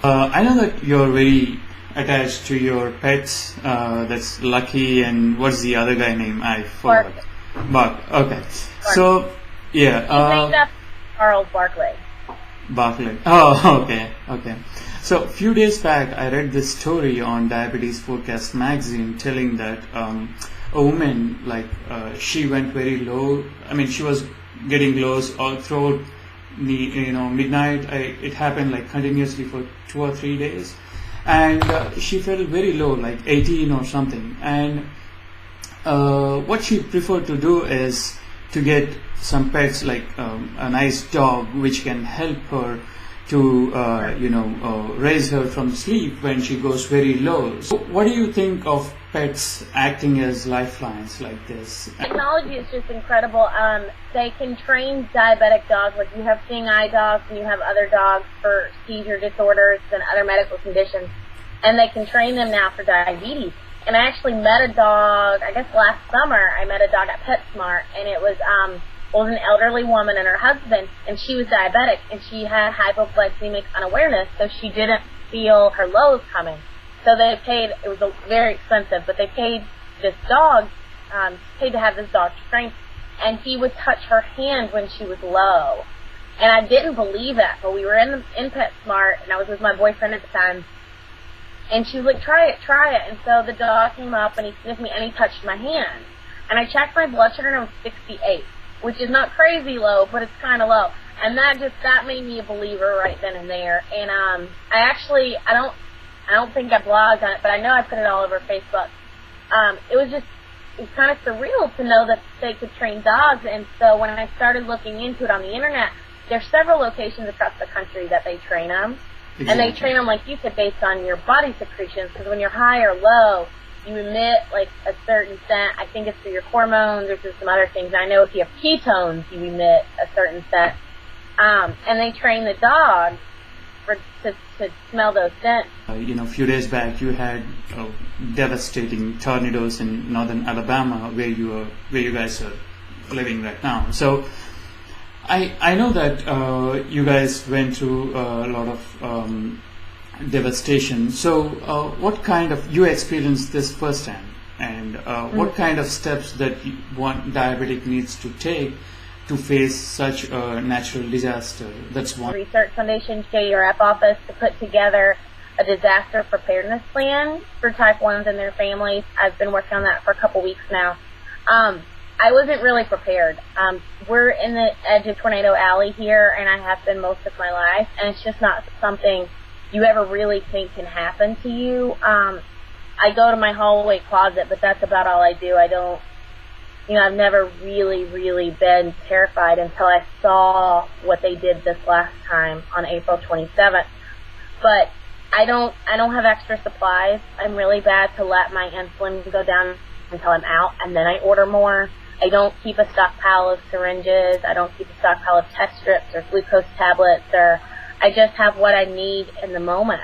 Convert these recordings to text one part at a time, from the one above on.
I know that you're very attached to your pets. That's Lucky, and what's the other guy name? I forgot. Bark. Okay. Bark. So, yeah. He's named after Charles Barkley. Barkley. Oh, okay. Okay. So, a few days back, I read this story on Diabetes Forecast magazine telling that a woman, she went very low. I mean, she was getting lows all throughout the midnight. It happened like continuously for 2 or 3 days, and she felt very low, like 18 or something. And what she preferred to do is to get some pets, like a nice dog which can help her to raise her from sleep when she goes very low. So what do you think of pets acting as lifelines like this? Technology is just incredible. They can train diabetic dogs, like you have seeing eye dogs and you have other dogs for seizure disorders and other medical conditions, and they can train them now for diabetes. And I actually met a dog, I guess last summer, I met a dog at PetSmart, and it was an elderly woman and her husband, and she was diabetic, and she had hypoglycemic unawareness, so she didn't feel her lows coming. So they paid, it was very expensive, but they paid this dog, paid to have this dog trained, and he would touch her hand when she was low. And I didn't believe that, but we were in PetSmart, and I was with my boyfriend at the time, and she was like, try it. And so the dog came up, and he sniffed me, and he touched my hand. And I checked my blood sugar, and it was 68, which is not crazy low, but it's kind of low. And that made me a believer right then and there. And I don't think I blogged on it, but I know I put it all over Facebook. It was kind of surreal to know that they could train dogs. And so when I started looking into it on the internet, there's several locations across the country that they train them. Exactly. And they train them, like you said, based on your body secretions, because when you're high or low, you emit like a certain scent. I think it's for your hormones or for some other things. I know if you have ketones, you emit a certain scent. And they train the dog to smell those scents. A few days back, you had devastating tornadoes in northern Alabama, where you guys are living right now. So I know that you guys went through a lot of devastation. So what kind of, you experienced this firsthand, and what kind of steps that one diabetic needs to take to face such a natural disaster? That's one. Research Foundation KURF office to put together a disaster preparedness plan for type 1s and their families. I've been working on that for a couple weeks now. I wasn't really prepared. We're in the edge of Tornado Alley here, and I have been most of my life, and it's just not something you ever really think can happen to you. I go to my hallway closet, but that's about all I do. I've never really been terrified until I saw what they did this last time on April 27th. But I don't have extra supplies. I'm really bad to let my insulin go down until I'm out, and then I order more. I don't keep a stockpile of syringes. I don't keep a stockpile of test strips or glucose tablets, or I just have what I need in the moment.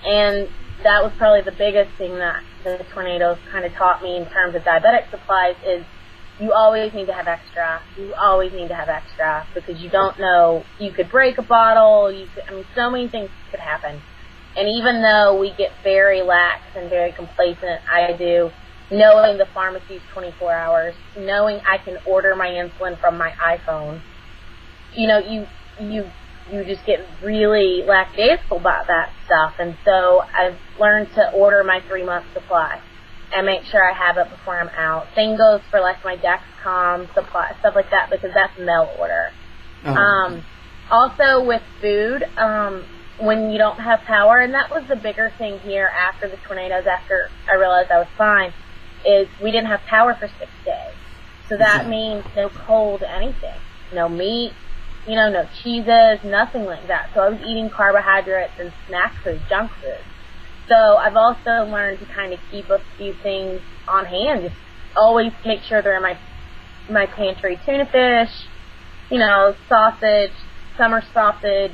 And that was probably the biggest thing that the tornadoes kind of taught me in terms of diabetic supplies is you always need to have extra. You always need to have extra, because you don't know, you could break a bottle, so many things could happen. And even though we get very lax and very complacent, I do, knowing the pharmacy is 24 hours, knowing I can order my insulin from my iPhone, you just get really lackadaisical about that stuff. And so I've learned to order my 3-month supply and make sure I have it before I'm out. Same goes for like my Dexcom supply, stuff like that, because that's mail order. Also with food, when you don't have power, and that was the bigger thing here after the tornadoes, after I realized I was fine, is we didn't have power for 6 days. So that means no cold anything, no meat, no cheeses, nothing like that. So I was eating carbohydrates and snack food, junk food. So I've also learned to kind of keep a few things on hand. Just always make sure they're in my pantry. Tuna fish, sausage, summer sausage,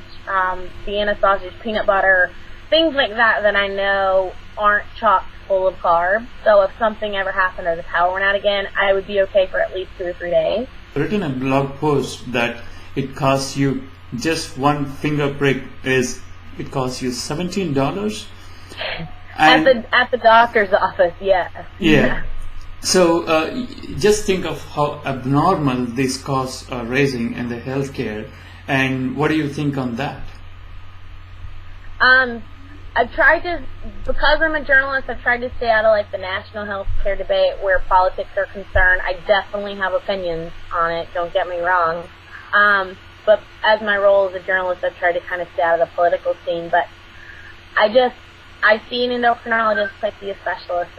Vienna sausage, peanut butter, things like that I know aren't chock full of carbs. So if something ever happened or the power went out again, I would be okay for at least 2 or 3 days. Written a blog post that it costs you just one finger prick is it costs you $17. At the doctor's office, yeah. Yeah. So just think of how abnormal these costs are raising in the healthcare, and what do you think on that? I've tried to, because I'm a journalist, I've tried to stay out of like the national healthcare debate where politics are concerned. I definitely have opinions on it, don't get me wrong. But as my role as a journalist, I've tried to kind of stay out of the political scene. But I see an endocrinologist, I see a specialist.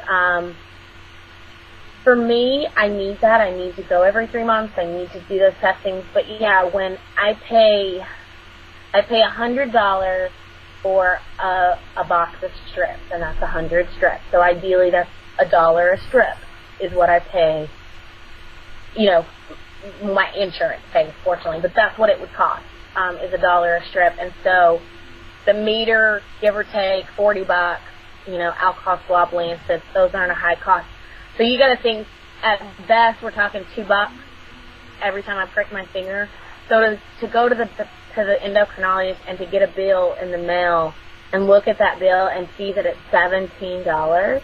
For me, I need that. I need to go every 3 months. I need to do those testings. But yeah, when I pay $100 for a box of strips, and that's 100 strips. So ideally, that's $1 a strip is what I pay. You know, my insurance pays, fortunately, but that's what it would cost. Is $1 a strip, and so the meter, give or take, $40. You know, alcohol swab lancets, those aren't a high cost. So you got to think, at best, we're talking $2 every time I prick my finger. So to go to the endocrinologist and to get a bill in the mail and look at that bill and see that it's $17.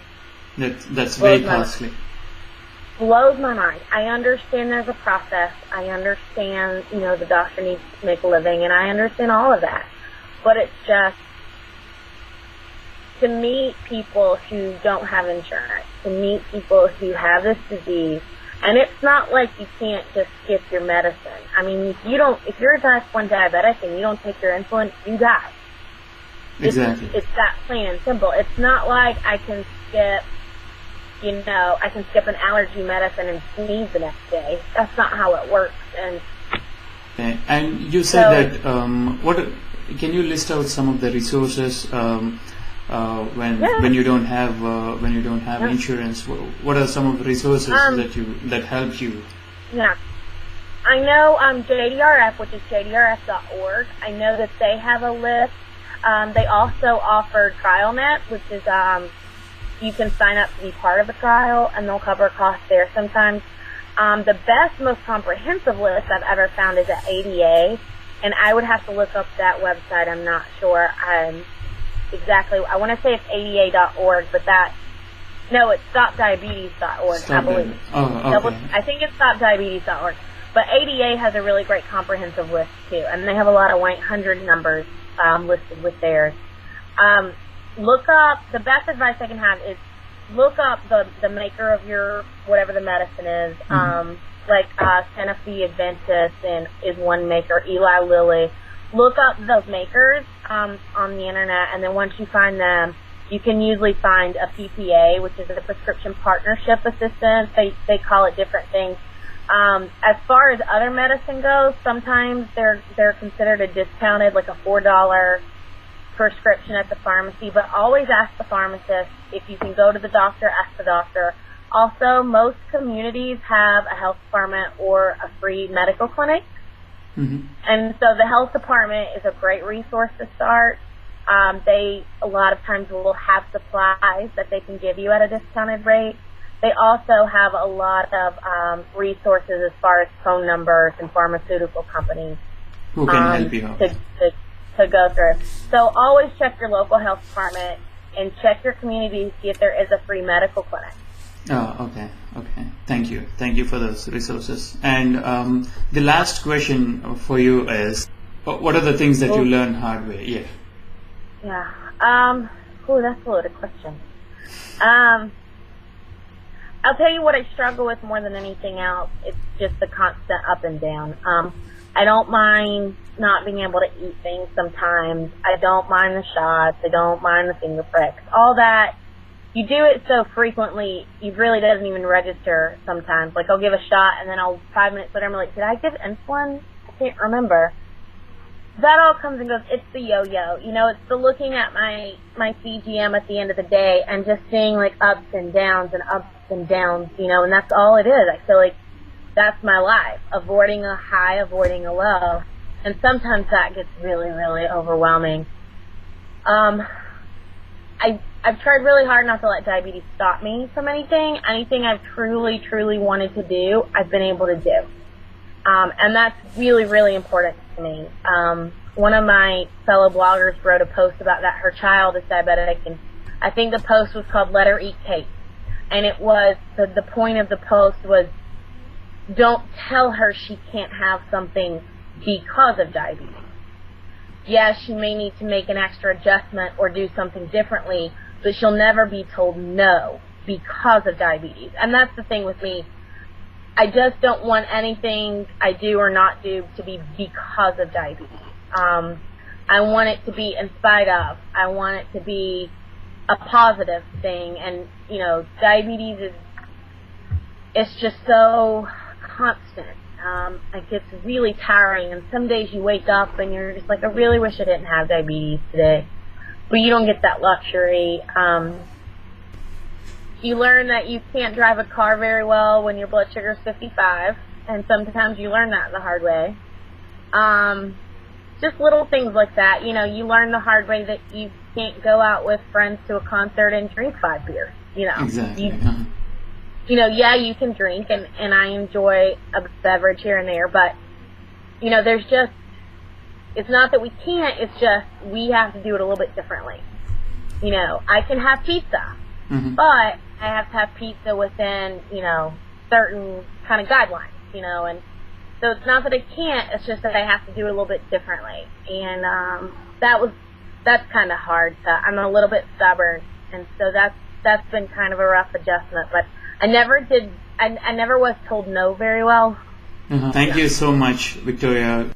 That's very costly. Blows my mind. I understand there's a process. I understand, you know, the doctor needs to make a living, and I understand all of that. But it's just, to meet people who don't have insurance, to meet people who have this disease, and it's not like you can't just skip your medicine. I mean, if you're a type 1 diabetic and you don't take your insulin, you die. Exactly. It's that plain and simple. It's not like I can skip an allergy medicine and sneeze the next day. That's not how it works. Okay. And you said that, can you list out some of the resources when you don't have insurance? What are some of the resources that help you? Yeah, I know JDRF, which is jdrf.org. I know that they have a list. They also offer TrialNet, which is you can sign up to be part of a trial, and they'll cover costs there sometimes. The best, most comprehensive list I've ever found is at ADA, and I would have to look up that website. I'm not sure exactly. I want to say it's ada.org, but it's stopdiabetes.org, I believe. Oh, okay. I think it's stopdiabetes.org. But ADA has a really great comprehensive list, too, and they have a lot of 100 numbers listed with theirs. Look up, the best advice I can have is look up the maker of your, whatever the medicine is. Like Sanofi Adventus is one maker, Eli Lilly. Look up those makers on the internet, and then once you find them, you can usually find a PPA, which is a prescription partnership assistance. They call it different things. As far as other medicine goes, sometimes they're considered a discounted, like a $4 prescription at the pharmacy, but always ask the pharmacist. If you can go to the doctor, ask the doctor. Also, most communities have a health department or a free medical clinic. And so the health department is a great resource to start. They a lot of times will have supplies that they can give you at a discounted rate. They also have a lot of resources as far as phone numbers and pharmaceutical companies who can help you out to go through. So always check your local health department and check your community to see if there is a free medical clinic. Oh, okay. Thank you for those resources. And the last question for you is, what are the things that you learn hard way? Yeah. That's a loaded question. I'll tell you what I struggle with more than anything else. It's just the constant up and down. I don't mind not being able to eat things sometimes. I don't mind the shots. I don't mind the finger pricks. All that. You do it so frequently, it really doesn't even register sometimes. Like, I'll give a shot, and then 5 minutes later, I'm like, did I give insulin? I can't remember. That all comes and goes. It's the yo-yo. You know, it's the looking at my CGM at the end of the day and just seeing, like, ups and downs, you know, and that's all it is. I feel like that's my life, avoiding a high, avoiding a low. And sometimes that gets really, really overwhelming. I've tried really hard not to let diabetes stop me from anything. Anything I've truly, truly wanted to do, I've been able to do. And that's really, really important to me. one of my fellow bloggers wrote a post about that her child is diabetic, and I think the post was called "Let Her Eat Cake," and it was the point of the post was, don't tell her she can't have something because of diabetes. Yes, she may need to make an extra adjustment or do something differently, but she'll never be told no because of diabetes. And that's the thing with me. I just don't want anything I do or not do to be because of diabetes. I want it to be in spite of. I want it to be a positive thing. And, you know, diabetes it's just so constant. It gets really tiring, and some days you wake up and you're just like, I really wish I didn't have diabetes today. But you don't get that luxury. You learn that you can't drive a car very well when your blood sugar is 55, and sometimes you learn that the hard way. Just little things like that. You know, you learn the hard way that you can't go out with friends to a concert and drink 5 beers. You know, Exactly. You know, yeah, you can drink, and I enjoy a beverage here and there, but, you know, there's just, it's not that we can't, it's just we have to do it a little bit differently. You know, I can have pizza, but I have to have pizza within, you know, certain kind of guidelines, you know, and so it's not that I can't, it's just that I have to do it a little bit differently, and that's kind of hard. I'm a little bit stubborn, and so that's been kind of a rough adjustment, but I never was told no very well. Thank you so much, Victoria.